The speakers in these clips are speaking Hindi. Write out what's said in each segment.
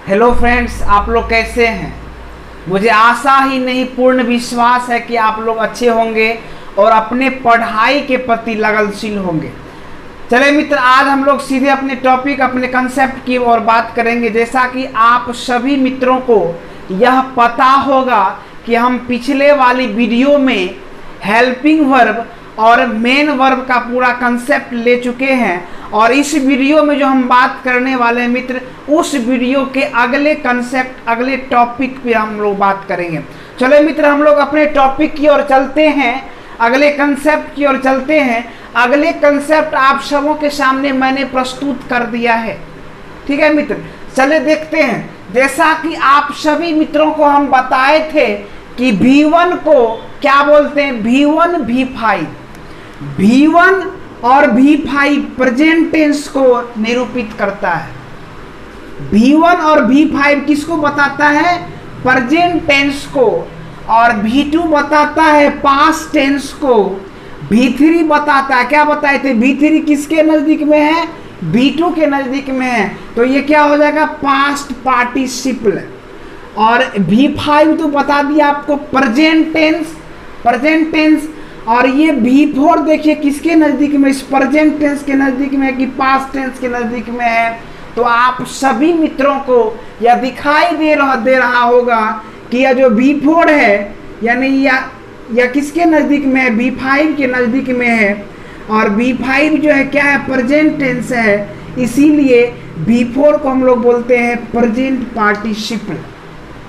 हेलो फ्रेंड्स, आप लोग कैसे हैं। मुझे आशा ही नहीं पूर्ण विश्वास है कि आप लोग अच्छे होंगे और अपने पढ़ाई के प्रति लगनशील होंगे। चले मित्र, आज हम लोग सीधे अपने टॉपिक, अपने कंसेप्ट की ओर बात करेंगे। जैसा कि आप सभी मित्रों को यह पता होगा कि हम पिछले वाली वीडियो में हेल्पिंग वर्ब और मेन वर्ब का पूरा कंसेप्ट ले चुके हैं और इस वीडियो में जो हम बात करने वाले हैं मित्र, उस वीडियो के अगले कंसेप्ट, अगले टॉपिक पे हम लोग बात करेंगे। चलो मित्र, हम लोग अपने टॉपिक की ओर चलते हैं, अगले कंसेप्ट की ओर चलते हैं। अगले कंसेप्ट आप सबों के सामने मैंने प्रस्तुत कर दिया है, ठीक है मित्र। चले देखते हैं। जैसा कि आप सभी मित्रों को हम बताए थे कि V1 को क्या बोलते हैं, V1 V5। V1 और V5 प्रेजेंट टेंस को निरूपित करता है। V1 और V5 किसको बताता है, प्रेजेंट टेंस को, और V2 बताता है पास्ट टेंस को। V3 बताता है, क्या बताए थे, V3 किसके नजदीक में है, V2 के नजदीक में है, तो ये क्या हो जाएगा, पास्ट पार्टिसिपल। और V5 तो बता दिया आपको प्रेजेंट टेंस। और ये V4 देखिए किसके नजदीक में, इस प्रेजेंट टेंस के नजदीक में है कि पास्ट टेंस के नजदीक में है। तो आप सभी मित्रों को यह दिखाई दे रहा होगा कि यह जो V4 है यानी या किसके नजदीक में है, V5 के नजदीक में है। और V5 जो है क्या है, प्रेजेंट टेंस है, इसीलिए V4 को हम लोग बोलते हैं प्रेजेंट पार्टिसिपल।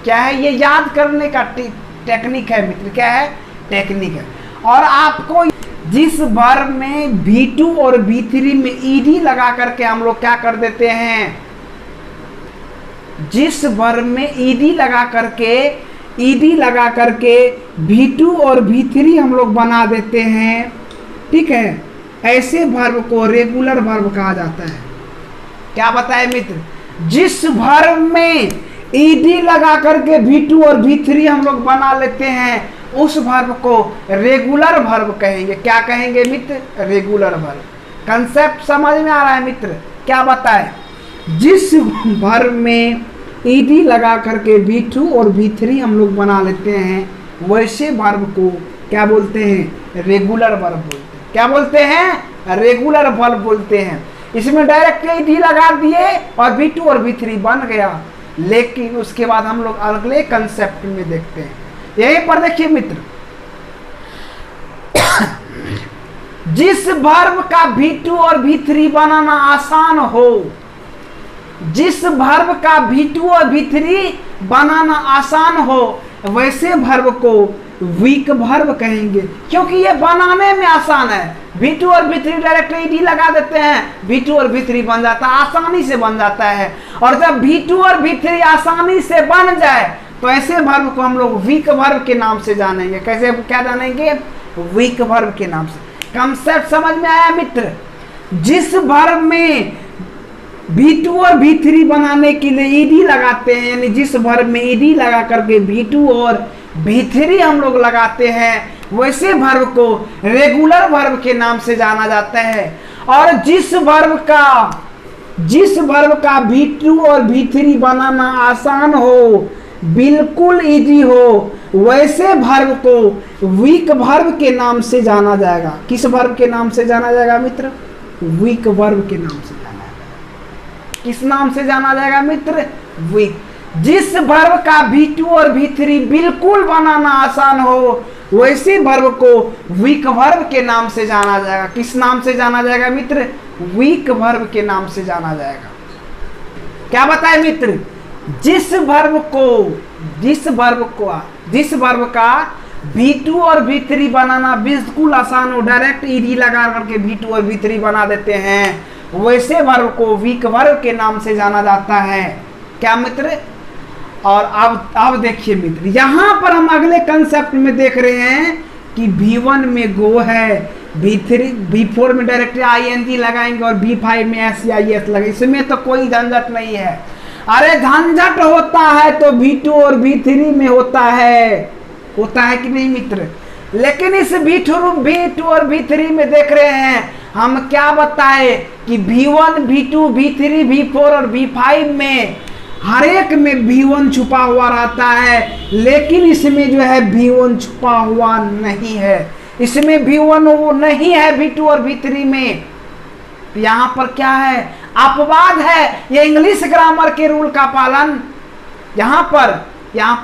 क्या है, ये याद करने का टेक्निक है मित्र, क्या है, टेक्निक है। और आपको जिस वर्ब में V2 और V3 में ईडी लगा करके हम लोग क्या कर देते हैं, जिस वर्ब में ईडी लगा करके V2 और V3 हम लोग बना देते हैं, ठीक है, ऐसे वर्ब को रेगुलर वर्ब कहा जाता है। क्या बताए मित्र, जिस वर्ब में ईडी लगा करके V2 और V3 हम लोग बना लेते हैं उस वर्ब को रेगुलर वर्ब कहेंगे। क्या कहेंगे मित्र, रेगुलर वर्ब। कंसेप्ट समझ में आ रहा है मित्र, क्या बताए, जिस वर्ब में ईडी लगा करके V2 और V3 हम लोग बना लेते हैं वैसे वर्ब को क्या बोलते हैं, रेगुलर वर्ब बोलते हैं। क्या बोलते हैं, रेगुलर वर्ब बोलते हैं। इसमें डायरेक्ट ईडी लगा दिए और V2 और V3 बन गया। लेकिन उसके बाद हम लोग अगले कंसेप्ट में देखते हैं। यहीं पर देखिए मित्र, जिस वर्ब का V2 और V3 बनाना आसान हो, जिस वर्ब का V2 और V3 बनाना आसान हो वैसे वर्ब को वीक वर्ब कहेंगे, क्योंकि ये बनाने में आसान है। V2 और V3 डायरेक्ट ईडी लगा देते हैं, V2 और V3 बन जाता है, आसानी से बन जाता है। और जब V2 और V3 आसानी से बन जाए तो ऐसे वर्ब को हम लोग वीक वर्ब के नाम से जानेंगे। कैसे, क्या जानेंगे, वीक वर्ब के नाम से। कंसेप्ट समझ में आया मित्र। जिस वर्ब में V2 और V3 बनाने के लिए ईडी लगाते हैं, यानी जिस वर्ब में ईडी लगा करके V2 और V3 हम लोग लगाते हैं वैसे वर्ब को रेगुलर वर्ब के नाम से जाना जाता है। और जिस वर्ब का V2 और V3 बनाना आसान हो, बिल्कुल इजी हो, वैसे वर्ब को वीक वर्ब के नाम से जाना जाएगा। किस वर्ब के नाम से जाना जाएगा मित्र, वीक वर्ब के नाम से जाना जाएगा। किस नाम से जाना जाएगा मित्र, वीक। जिस वर्ब का V2 और V3 बिल्कुल बनाना आसान हो वैसे वर्ब को वीक वर्ब के नाम से जाना जाएगा। किस नाम से जाना जाएगा मित्र, वीक वर्ब के नाम से जाना जाएगा। क्या बताए मित्र, जिस वर्ब का V2 और V3 बनाना बिल्कुल आसान हो, डायरेक्ट ईडी लगा करके V2 और V3 बना देते हैं वैसे वर्ब को वीक वर्ब के नाम से जाना जाता है। क्या मित्र, और अब देखिए मित्र, यहाँ पर हम अगले कंसेप्ट में देख रहे हैं कि V1 में गो है, V4 में डायरेक्ट ING लगाएंगे और V5 में SEIS लगाएंगे। इसमें तो कोई झंझट नहीं है। अरे झंझट होता है तो V2 और V3 में होता है कि नहीं मित्र। लेकिन इस V2 और V3 में देख रहे हैं हम, क्या बताए कि V1, V2, V3, V4 और V5 में हर एक में V1 छुपा हुआ रहता है, लेकिन इसमें जो है V1 छुपा हुआ नहीं है, इसमें V1 वो नहीं है V2 और V3 में। यहाँ पर क्या है, अपवाद है, ये इंग्लिश ग्रामर के रूल का पालन यहाँ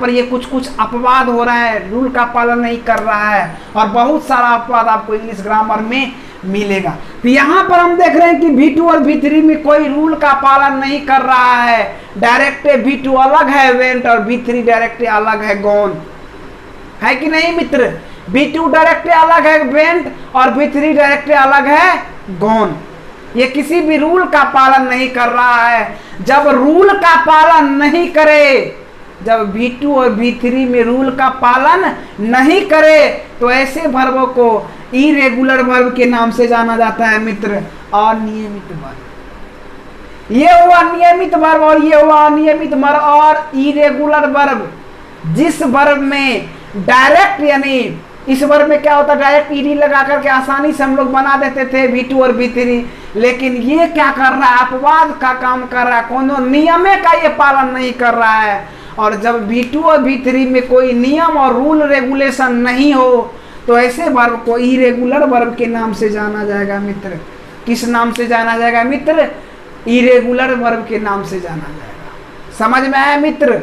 पर ये कुछ अपवाद हो रहा है, रूल का पालन नहीं कर रहा है, और बहुत सारा अपवाद आपको इंग्लिश ग्रामर में मिलेगा। तो यहाँ पर हम देख रहे हैं कि V2 और V3 में कोई रूल का पालन नहीं कर रहा है। डायरेक्टिव V2 अलग है वेंट, और V3 डायरेक्टिव अलग है गॉन, है कि नहीं मित्र? V2 डायरेक्टिव अलग है वेंट, और V3 डायरेक्टिव अलग है गॉन। ये किसी भी रूल का पालन नहीं कर रहा है। जब रूल का पालन नहीं करे, जब V2 और V3 में रूल का पालन नहीं करे, तो ऐसे वर्बों को इरेगुलर वर्ब के नाम से जाना जाता है मित्र, अनियमित वर्ब। ये हुआ नियमित वर्ब और ये हुआ अनियमित वर्ब। और इरेगुलर वर्ब, जिस वर्ब में डायरेक्ट, यानी इस वर्ब में क्या होता है, डायरेक्ट ईडी लगा करके आसानी से हम लोग बना देते थे V2 और V3, लेकिन ये क्या कर रहा है, अपवाद का काम कर रहा है, कोनो नियमे का ये पालन नहीं कर रहा है। और जब V2 और V3 में कोई नियम और रूल रेगुलेशन नहीं हो, तो ऐसे वर्ब को इरेगुलर वर्ब के नाम से जाना जाएगा मित्र। किस नाम से जाना जाएगा मित्र? इरेगुलर वर्ब के नाम से जाना जाएगा। समझ में आया मित्र?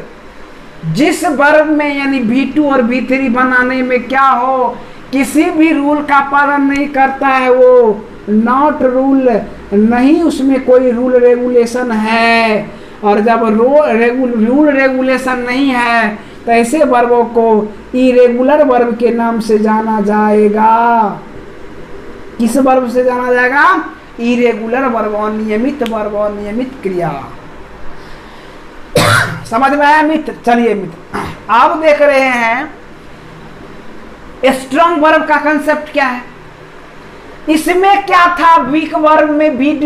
जिस वर्ब में यानी V2 और V3 बनाने में क्या हो, किसी भी रूल का पालन नहीं करता है, वो नॉट रूल, नहीं उसमें कोई रूल रेगुलेशन है। और जब रूल रेगुलेशन नहीं है, तो ऐसे वर्बों को इरेगुलर वर्ब के नाम से जाना जाएगा। किस वर्ब से जाना जाएगा? इरेगुलर वर्ब, अनियमित वर्ब, अनियमित क्रिया। समझ में आया मित्र? चलिए मित्र, आप देख रहे हैं स्ट्रॉन्ग वर्ब का कंसेप्ट क्या है। इसमें क्या था, वीक वर्ब में V2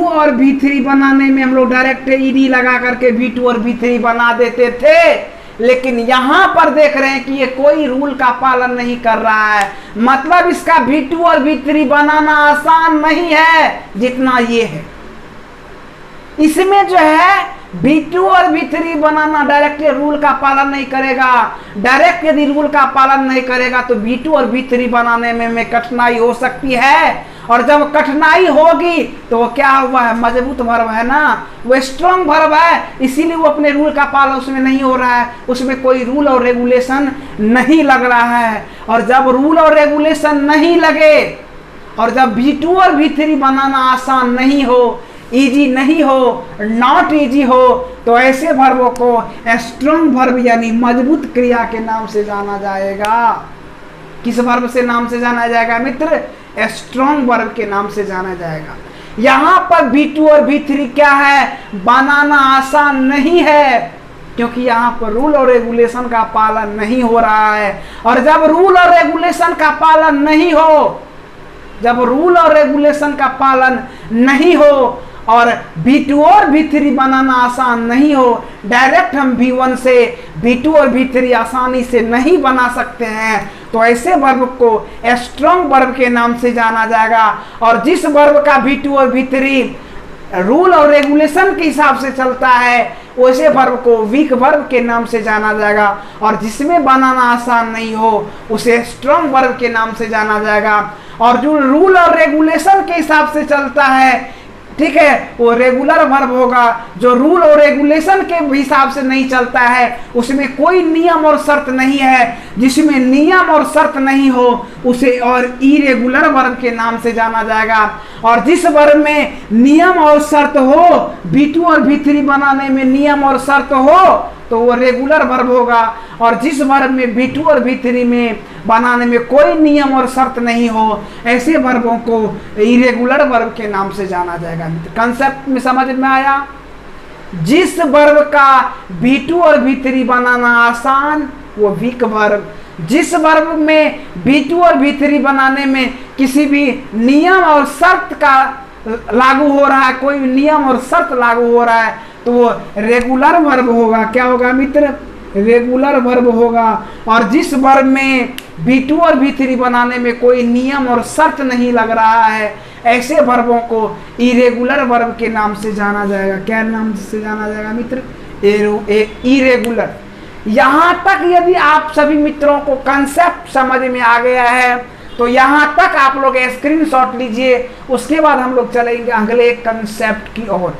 और V3 बनाने में हम लोग डायरेक्ट ईडी लगा करके V2 और V3 बना देते थे, लेकिन यहां पर देख रहे हैं कि ये कोई रूल का पालन नहीं कर रहा है। मतलब इसका V2 और V3 बनाना आसान नहीं है जितना ये है। इसमें जो है V2 और V3 बनाना डायरेक्ट रूल का पालन नहीं करेगा। डायरेक्ट यदि रूल का पालन नहीं करेगा तो V2 और V3 बनाने में कठिनाई हो सकती है। और जब कठिनाई होगी तो वो क्या हुआ है, मजबूत वर्ब है ना, वो स्ट्रॉन्ग वर्ब है, इसीलिए वो अपने रूल का पालन उसमें नहीं हो रहा है, उसमें कोई रूल और रेगुलेशन नहीं लग रहा है। और जब रूल और रेगुलेशन नहीं लगे, और जब V2 और V3 बनाना आसान नहीं हो, इजी नहीं हो, नॉट इजी हो, तो ऐसे वर्बों को स्ट्रॉन्ग वर्ब यानी मजबूत क्रिया के नाम से जाना जाएगा। किस वर्ब से नाम से जाना जाएगा मित्र? स्ट्रॉन्ग वर्ब के नाम से जाना जाएगा। यहाँ पर V2 और V3 क्या है, बनाना आसान नहीं है, क्योंकि यहाँ पर रूल और रेगुलेशन का पालन नहीं हो रहा है। और जब रूल और रेगुलेशन का पालन नहीं हो, जब रूल और रेगुलेशन का पालन नहीं हो और V2 और V3 बनाना आसान नहीं हो, डायरेक्ट हम V1 से V2 और V3 आसानी से नहीं बना सकते हैं, तो ऐसे वर्ब को स्ट्रॉन्ग वर्ब के नाम से जाना जाएगा। और जिस वर्ब का V2 और V3 रूल और रेगुलेशन के हिसाब से चलता है, वैसे वर्ब को वीक वर्ब के नाम से जाना जाएगा। और जिसमें बनाना आसान नहीं हो, उसे स्ट्रॉन्ग वर्ब के नाम से जाना जाएगा। और जो रूल और रेगुलेशन के हिसाब से चलता है, ठीक है, वो रेगुलर वर्ब होगा। जो रूल और रेगुलेशन के हिसाब से नहीं चलता है, उसमें कोई नियम और शर्त नहीं है, जिसमें नियम और शर्त नहीं हो, उसे और इरेगुलर वर्ब के नाम से जाना जाएगा। और जिस वर्ब में नियम और शर्त हो, V2 और V3 बनाने में नियम और शर्त हो, तो वो रेगुलर वर्ब होगा। और जिस वर्ब में V2 और V3 में बनाने में कोई नियम और शर्त नहीं हो, ऐसे वर्बों को इरेगुलर वर्ब के नाम से जाना जाएगा। कंसेप्ट में समझ में आया? जिस वर्ब का V2 और V3 बनाना आसान, वो वीक वर्ब। जिस वर्ब में V2 और V3 बनाने में किसी भी नियम और शर्त का लागू हो रहा है, कोई नियम और शर्त लागू हो रहा है, तो वो रेगुलर वर्ब होगा। क्या होगा मित्र? रेगुलर वर्ब होगा। और जिस वर्ब में V2 और V3 बनाने में कोई नियम और शर्त नहीं लग रहा है, ऐसे वर्बों को इरेगुलर वर्ब के नाम से जाना जाएगा। क्या नाम से जाना जाएगा मित्र? इरेगुलर। यहाँ तक यदि आप सभी मित्रों को कंसेप्ट समझ में आ गया है तो यहाँ तक आप लोग स्क्रीनशॉट लीजिए, उसके बाद हम लोग चलेंगे अगले कंसेप्ट की ओर।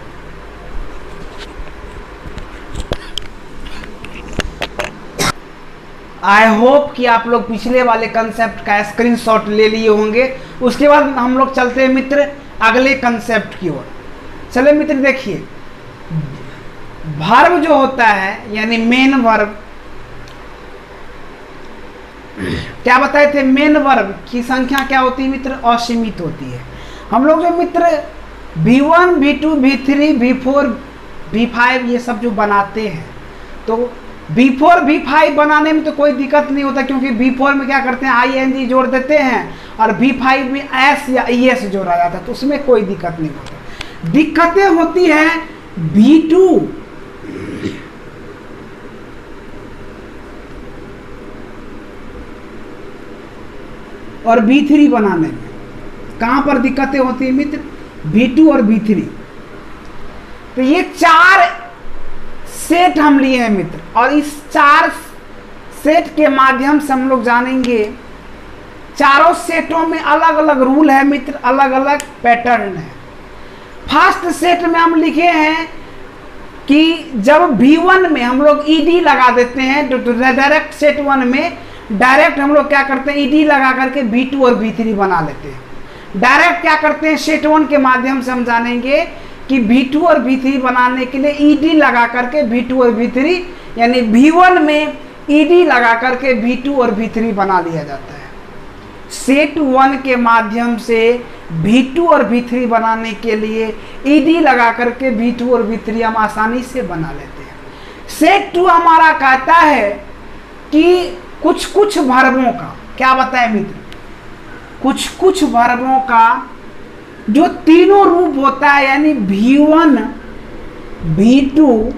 आई होप कि आप लोग पिछले वाले कंसेप्ट का स्क्रीनशॉट ले लिए होंगे। उसके बाद हम लोग चलते हैं मित्र अगले कंसेप्ट की ओर। चले मित्र देखिए, वर्ब जो होता है यानी मेन वर्ब, क्या बताए थे? मेन वर्ब की संख्या क्या होती है मित्र? असीमित होती है। हम लोग जो मित्र V1, V2, V3, V4, V5 ये सब जो बनाते हैं, तो V4, V5 बनाने में तो कोई दिक्कत नहीं होता, क्योंकि V4 में क्या करते हैं ING जोड़ देते हैं और V5 में S या ES जोड़ा जाता है, तो उसमें कोई दिक्कत नहीं होता। दिक्कतें होती हैं V2 और V3 बनाने में। कहां पर दिक्कतें होती है मित्र? V2 और V3। तो ये 4 सेट हम लिए हैं मित्र, और इस 4 सेट के माध्यम से हम लोग जानेंगे। चारों सेटों में अलग अलग रूल है मित्र, अलग अलग पैटर्न है। फर्स्ट सेट में हम लिखे हैं कि जब V1 में हम लोग ED लगा देते हैं, तो डायरेक्ट सेट 1 में डायरेक्ट हम लोग क्या करते हैं ED लगा करके V2 और V3 बना लेते हैं। डायरेक्ट क्या करते हैं सेट 1 के माध्यम से हम जानेंगे कि V2 और V3 बनाने के लिए ED लगा करके V2 और V3 यानी V1 में ED लगा करके V2 और V3 बना लिया जाता है। सेट 1 के माध्यम से V2 और V3 बनाने के लिए ED लगा करके V2 और V3 हम आसानी से बना लेते हैं। सेट 2 हमारा कहता है कि कुछ कुछ वर्बों का, क्या बताए मित्र? कुछ कुछ वर्बों का जो तीनों रूप होता है, यानी V1, V2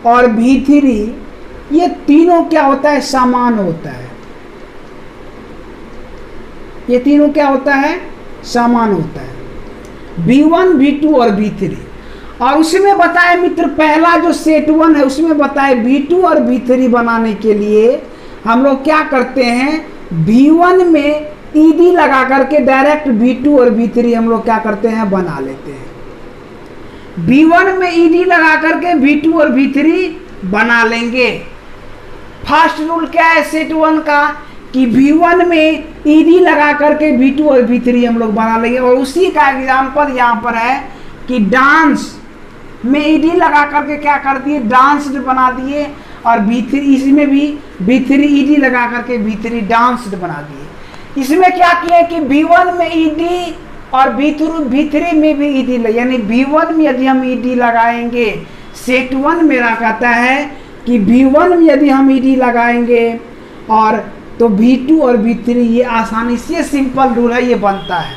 और V3, ये तीनों क्या होता है? समान होता है। ये तीनों क्या होता है? समान होता है। V1, V2 और V3। और उसमें बताए मित्र, पहला जो सेट 1 है उसमें बताए V2 और V3 बनाने के लिए हम लोग क्या करते हैं? V1 में ED लगा करके डायरेक्ट V2 और V3 हम लोग क्या करते हैं? बना लेते हैं। V1 में ED लगा करके V2 और V3 बना लेंगे। फर्स्ट रूल क्या है सेट 1 का? कि V1 में ED लगा करके V2 और V3 हम लोग बना लेंगे। और उसी का एग्जाम्पल यहाँ पर है कि डांस में ED लगा करके क्या कर दिए? डांस बना दिए। और V3, इसमें भी V3 ED लगा करके V3 डांस बना दिए। इसमें क्या किया कि V1 में ED और V3 में भी ED, यानी V1 में यदि हम ED लगाएंगे, सेट 1 मेरा कहता है कि V1 में यदि हम ED लगाएंगे और तो V2 और V3 ये आसानी से, सिंपल रूल है, ये बनता है।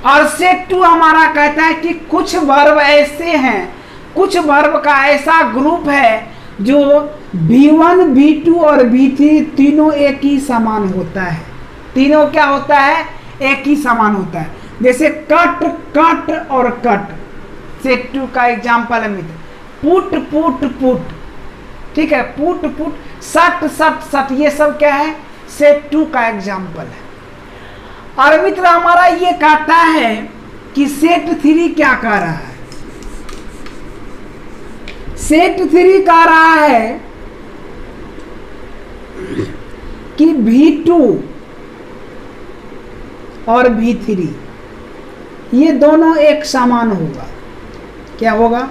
और सेट 2 हमारा कहता है कि कुछ वर्ब ऐसे हैं, कुछ वर्ब का ऐसा ग्रुप है जो V1, V2 और V3 तीनों एक ही समान होता है। तीनों क्या होता है? एक ही समान होता है। जैसे कट, कट और कट, सेट 2 का एग्जाम्पल है मित्र। पुट, पुट, पुट, ठीक है, पुट, पुट, सट, सट, सट, ये सब क्या है? सेट 2 का एग्जाम्पल है। और मित्र हमारा ये कहता है कि सेट 3 क्या कह रहा है? सेट 3 कह रहा है कि V2 और V3 ये दोनों एक समान होगा। क्या होगा?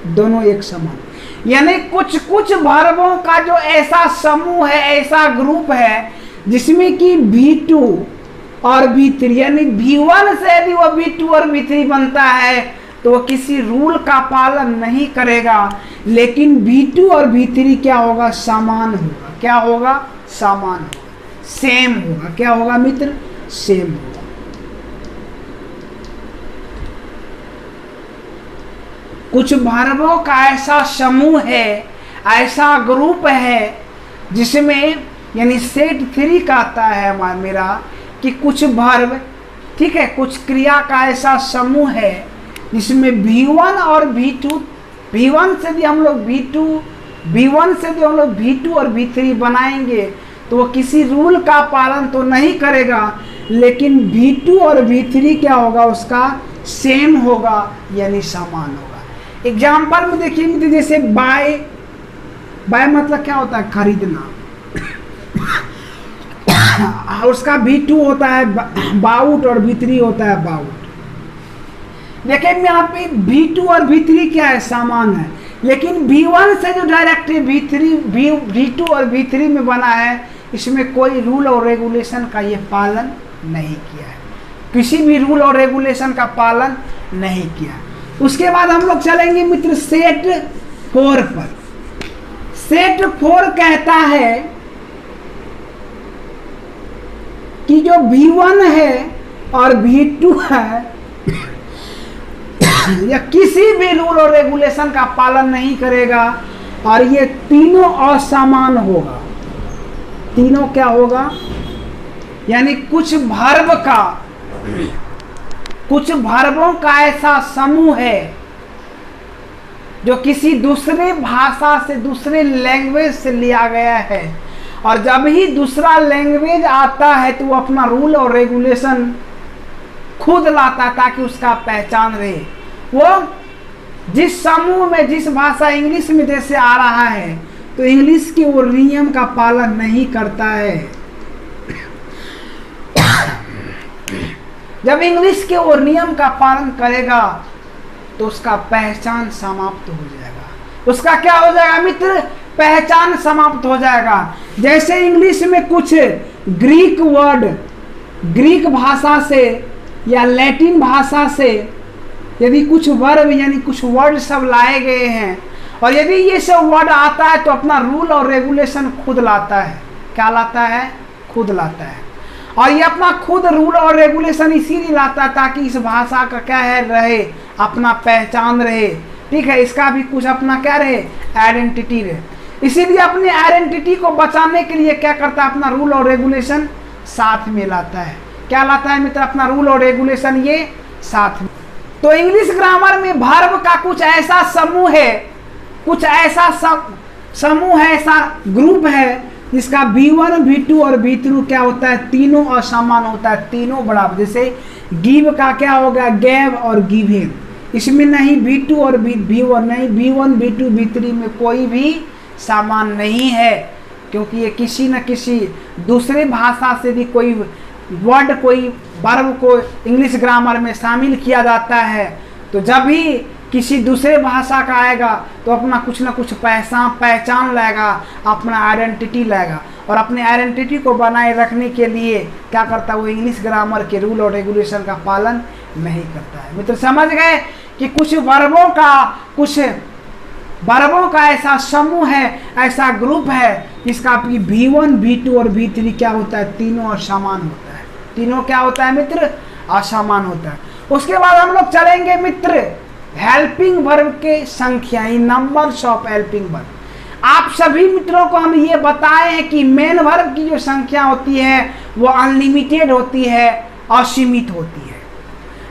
दोनों एक समान। यानी कुछ कुछ वर्बों का जो ऐसा समूह है, ऐसा ग्रुप है, जिसमें कि V2 और V3, यानी V1 से यदि वो V2 और V3 बनता है तो वो किसी रूल का पालन नहीं करेगा, लेकिन V2 और V3 क्या होगा? समान होगा। क्या होगा? समान होगा, सेम होगा। क्या होगा मित्र? सेम होगा। कुछ वर्बों का ऐसा समूह है, ऐसा ग्रुप है, जिसमें यानी सेट 3 कहता है मेरा कि कुछ वर्ब ठीक है, कुछ क्रिया का ऐसा समूह है जिसमें V1 और V2, V1 से भी हम लोग V2 और V3 बनाएंगे तो वो किसी रूल का पालन तो नहीं करेगा, लेकिन V2 और V3 क्या होगा, उसका सेम होगा यानी समान होगा। एग्जाम्पल में देखिए, जैसे बाय मतलब क्या होता है, खरीदना। उसका V2 होता है बाउट और V3 होता है बाउट। देखिए यहाँ पे V2 और V3 क्या है, समान है, लेकिन V1 से जो डायरेक्ट V2 और V3 में बना है, इसमें कोई रूल और रेगुलेशन का ये पालन नहीं किया है, किसी भी रूल और रेगुलेशन का पालन नहीं किया। उसके बाद हम लोग चलेंगे मित्र सेट 4 पर। सेट 4 कहता है कि जो V1 है और V2 है या किसी भी रूल और रेगुलेशन का पालन नहीं करेगा और ये तीनों असमान होगा। तीनों क्या होगा, यानी कुछ वर्बों का ऐसा समूह है जो किसी दूसरे भाषा से, दूसरे लैंग्वेज से लिया गया है, और जब ही दूसरा लैंग्वेज आता है तो वो अपना रूल और रेगुलेशन खुद लाता है ताकि उसका पहचान रहे। वो जिस समूह में, जिस भाषा इंग्लिश में जैसे आ रहा है तो इंग्लिश के वो नियम का पालन नहीं करता है। जब इंग्लिश के वो नियम का पालन करेगा तो उसका पहचान समाप्त हो जाएगा। उसका क्या हो जाएगा मित्र, पहचान समाप्त हो जाएगा। जैसे इंग्लिश में कुछ ग्रीक वर्ड, ग्रीक भाषा से या लैटिन भाषा से यदि कुछ वर्ब यानी कुछ वर्ड सब लाए गए हैं, और यदि ये सब वर्ड आता है तो अपना रूल और रेगुलेशन खुद लाता है। क्या लाता है, खुद लाता है। और ये अपना खुद रूल और रेगुलेशन इसीलिए लाता है ताकि इस भाषा का क्या है, रहे, अपना पहचान रहे। ठीक है, इसका भी कुछ अपना क्या रहे, आइडेंटिटी रहे। इसीलिए अपने आइडेंटिटी को बचाने के लिए क्या करता है, अपना रूल और रेगुलेशन साथ में लाता है। क्या लाता है मित्र, अपना रूल और रेगुलेशन ये साथ में। तो इंग्लिश ग्रामर में वर्ब का कुछ ऐसा समूह है, कुछ ऐसा समूह है, ऐसा ग्रुप है जिसका V1, V2 और V3 क्या होता है, तीनों असमान होता है, तीनों बराबर। जैसे गिव का क्या होगा, गैव और गिवेन। इसमें नहीं V2 और V1, नहीं V1, V2, V3 में कोई भी समान नहीं है, क्योंकि ये किसी न किसी दूसरे भाषा से भी कोई वर्ड, कोई वर्ब को इंग्लिश ग्रामर में शामिल किया जाता है। तो जब भी किसी दूसरे भाषा का आएगा तो अपना कुछ ना कुछ पहचान लाएगा, अपना आइडेंटिटी लाएगा, और अपने आइडेंटिटी को बनाए रखने के लिए क्या करता है, वो इंग्लिश ग्रामर के रूल और रेगुलेशन का पालन नहीं करता है। मित्र समझ गए कि कुछ वर्बों का ऐसा समूह है, ऐसा ग्रुप है जिसका V1, V2 और V3 क्या होता है, तीनों असमान होता है। तीनों क्या होता है मित्र, असमान होता है। उसके बाद हम लोग चलेंगे मित्र हेल्पिंग वर्ब के संख्या, नंबर्स ऑफ हेल्पिंग वर्ब। आप सभी मित्रों को हम ये बताए हैं कि मेन वर्ब की जो संख्या होती है वो अनलिमिटेड होती है, असीमित होती है,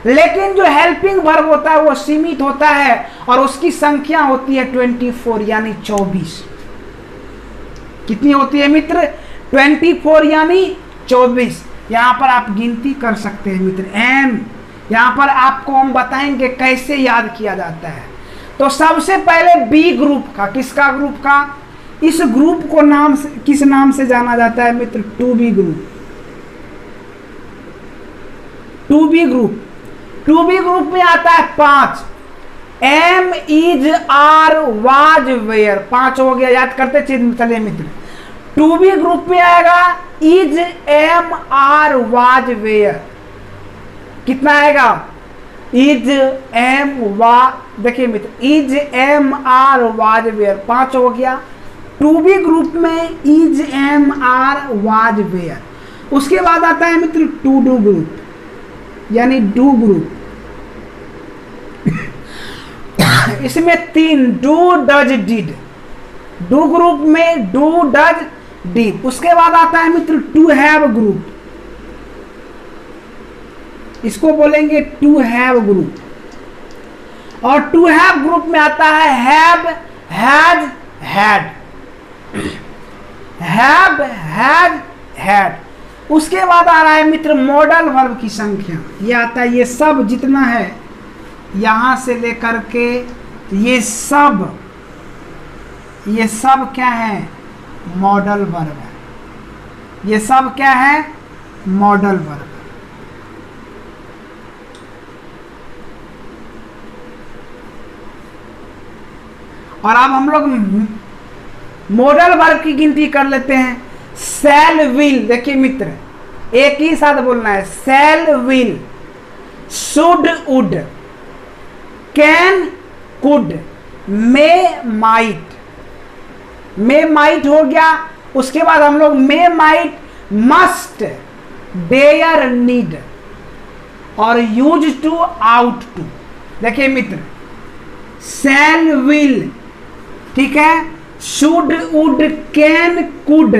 लेकिन जो हेल्पिंग वर्ब होता है वो सीमित होता है और उसकी संख्या होती है 24 यानी 24। कितनी होती है मित्र, 24 यानी 24। यहाँ पर आप गिनती कर सकते हैं मित्र। एम यहाँ पर आपको हम बताएंगे कैसे याद किया जाता है। तो सबसे पहले बी ग्रुप का, किसका ग्रुप का, इस ग्रुप को किस नाम से जाना जाता है मित्र, 2B ग्रुप। 2B ग्रुप में आता है 5, am, is, are, was, were. 5 हो गया, याद करते चलिए मित्र। 2B ग्रुप में आएगा is, am, are, was, were. कितना आएगा, इज, एम, वा, देखिए मित्र, is, am, are, was, were, 5 हो गया। 2B ग्रुप में is, am, are, was, were. उसके बाद आता है मित्र टू डू ग्रुप, यानी डू ग्रुप। इसमें 3 do, does, did. Do group में डू, डज, डिड। उसके बाद आता है मित्र टू हैव ग्रुप। इसको बोलेंगे टू हैव ग्रुप। और टू हैव ग्रुप में आता है have, has, had, have, had, had. उसके बाद आ रहा है मित्र मॉडल वर्ब की संख्या। ये आता है, ये सब जितना है यहां से लेकर के ये सब क्या है? मॉडल वर्ब है। ये सब क्या है? Modal verb. और अब हम लोग मॉडल वर्ब की गिनती कर लेते हैं। शैल, विल, देखिए मित्र एक ही साथ बोलना है। Shall, will, should, would, can, could, may, might. May might हो गया। उसके बाद हम लोग may might, must, dare, need और यूज टू, आउट टू। देखिए मित्र शैल, विल, ठीक है, should, would, can, could,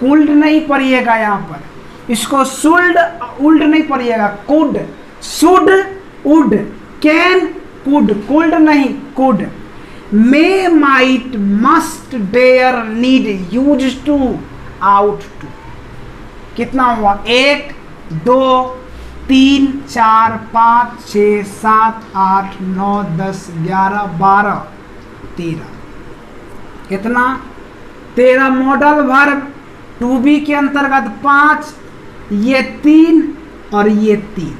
could नहीं पढ़िएगा यहां पर, इसको शुल्ड उल्ड नहीं पढ़िएगा, could, should, would, can, could, could नहीं could, may, might, must, dare, need, use to, ought to. कितना हुआ? 1 2 3 4 5 6 7 8 9 10 11 12 13। कितना? 13 मॉडल वर्ब। टू बी के अंतर्गत 5, ये 3 और ये 3।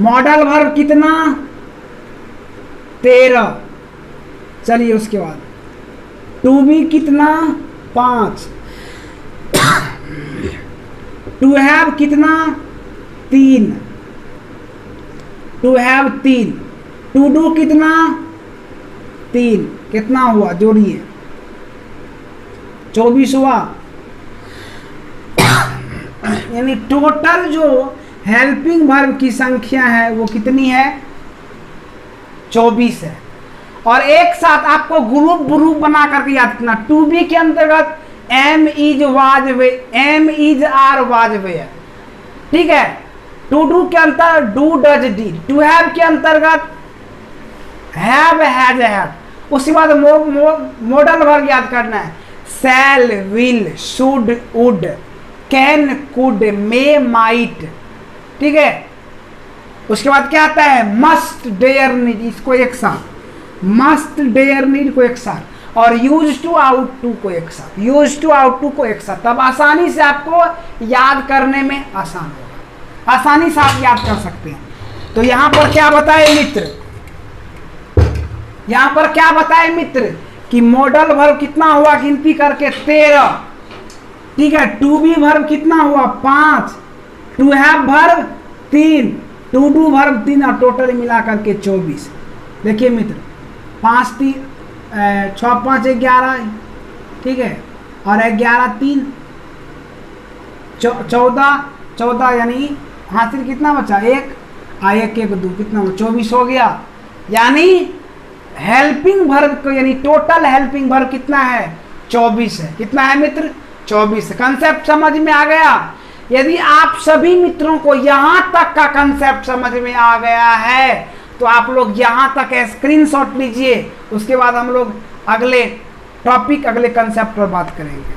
मॉडल वर्ब कितना? 13। चलिए उसके बाद टू बी कितना? 5। टू हैव कितना? 3। To have 3। टू डू कितना? 3। कितना हुआ? जोड़िए 24 हुआ। यानी टोटल जो हेल्पिंग वर्ब की संख्या है वो कितनी है? 24 है। और एक साथ आपको ग्रुप बना करके याद करना। टू बी के अंतर्गत am, is, was, were, am, is, are, was, were, ठीक है। टू डू के अंतर्गत do, does, did. To have के अंतर्गत हैव, हैज, हैव। उसके बाद मॉडल वर्ब याद करना है। Shall, will, should, would, can, could, may, might, ठीक है। उसके बाद क्या आता है? मस्ट, डेयर, नीड, इसको एक साथ, मस्ट, डेयर, नीड को एक साथ, और यूज टू, आउट टू को एक साथ, यूज टू, आउट टू को एक साथ। तब आसानी से आपको याद करने में आसान होगा, आसानी से आप याद कर सकते हैं। तो यहां पर क्या बताए मित्र? यहां पर क्या बताए मित्र कि मॉडल वर्ब कितना हुआ गिनती करके? 13, ठीक है। टू बी वर्ब कितना हुआ? 5। To have verb 3। To do verb 3 और टोटल मिला करके 24। देखिए मित्र 5 3 6 5 11, ठीक है, और 11 3 14 यानी हासिल कितना बचा? 1 1 1 2 कितना हुआ? 24 हो गया। यानी हेल्पिंग वर्ब को यानी टोटल हेल्पिंग वर्ब कितना है? 24 है। कितना है मित्र? 24। कंसेप्ट समझ में आ गया? यदि आप सभी मित्रों को यहां तक का कंसेप्ट समझ में आ गया है तो आप लोग यहां तक स्क्रीनशॉट लीजिए। उसके बाद हम लोग अगले टॉपिक, अगले कंसेप्ट पर बात करेंगे।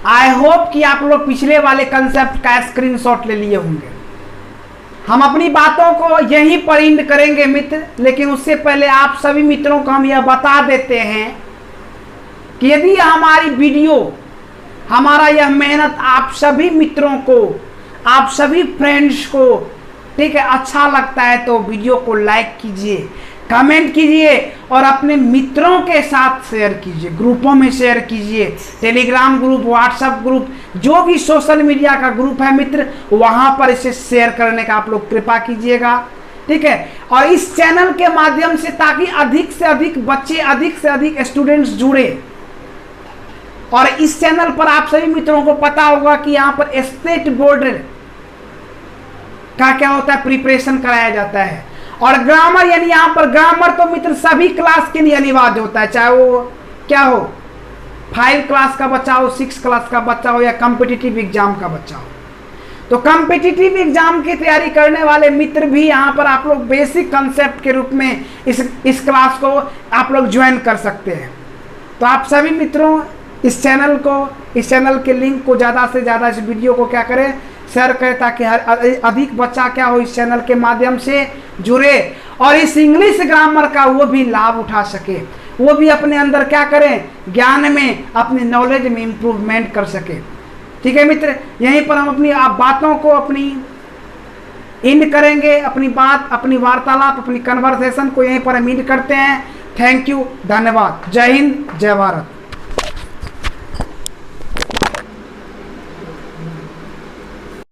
आई होप कि आप लोग पिछले वाले कंसेप्ट का स्क्रीनशॉट ले लिए होंगे। हम अपनी बातों को यहीं पर एंड करेंगे मित्र, लेकिन उससे पहले आप सभी मित्रों को हम यह बता देते हैं कि यदि हमारी वीडियो, हमारा यह मेहनत आप सभी मित्रों को, आप सभी फ्रेंड्स को, ठीक है, अच्छा लगता है तो वीडियो को लाइक कीजिए, कमेंट कीजिए और अपने मित्रों के साथ शेयर कीजिए, ग्रुपों में शेयर कीजिए। टेलीग्राम ग्रुप, व्हाट्सएप ग्रुप, जो भी सोशल मीडिया का ग्रुप है मित्र, वहां पर इसे शेयर करने का आप लोग कृपा कीजिएगा, ठीक है। और इस चैनल के माध्यम से ताकि अधिक से अधिक बच्चे, अधिक से अधिक स्टूडेंट्स जुड़े। और इस चैनल पर आप सभी मित्रों को पता होगा कि यहाँ पर स्टेट बोर्ड का क्या होता है, प्रिपरेशन कराया जाता है। और ग्रामर यानी यहाँ पर ग्रामर तो मित्र सभी क्लास के लिए अनिवार्य होता है, चाहे वो क्या हो, 5 क्लास का बच्चा हो, 6 क्लास का बच्चा हो या कॉम्पिटिटिव एग्जाम का बच्चा हो। तो कॉम्पिटिटिव एग्जाम की तैयारी करने वाले मित्र भी यहाँ पर आप लोग बेसिक कंसेप्ट के रूप में इस क्लास को आप लोग ज्वाइन कर सकते हैं। तो आप सभी मित्रों इस चैनल के लिंक को ज़्यादा से ज़्यादा इस वीडियो को क्या करें, शेयर करें, ताकि हर अधिक बच्चा क्या हो इस चैनल के माध्यम से जुड़े और इस इंग्लिश ग्रामर का वो भी लाभ उठा सके, वो भी अपने अंदर क्या करें, ज्ञान में, अपने नॉलेज में इम्प्रूवमेंट कर सके। ठीक है मित्र, यहीं पर हम अपनी बातों को अपनी इंड करेंगे, अपनी बात, अपनी वार्तालाप, अपनी कन्वर्सेशन को यहीं पर हम इंड करते हैं। थैंक यू, धन्यवाद, जय हिंद, जय भारत।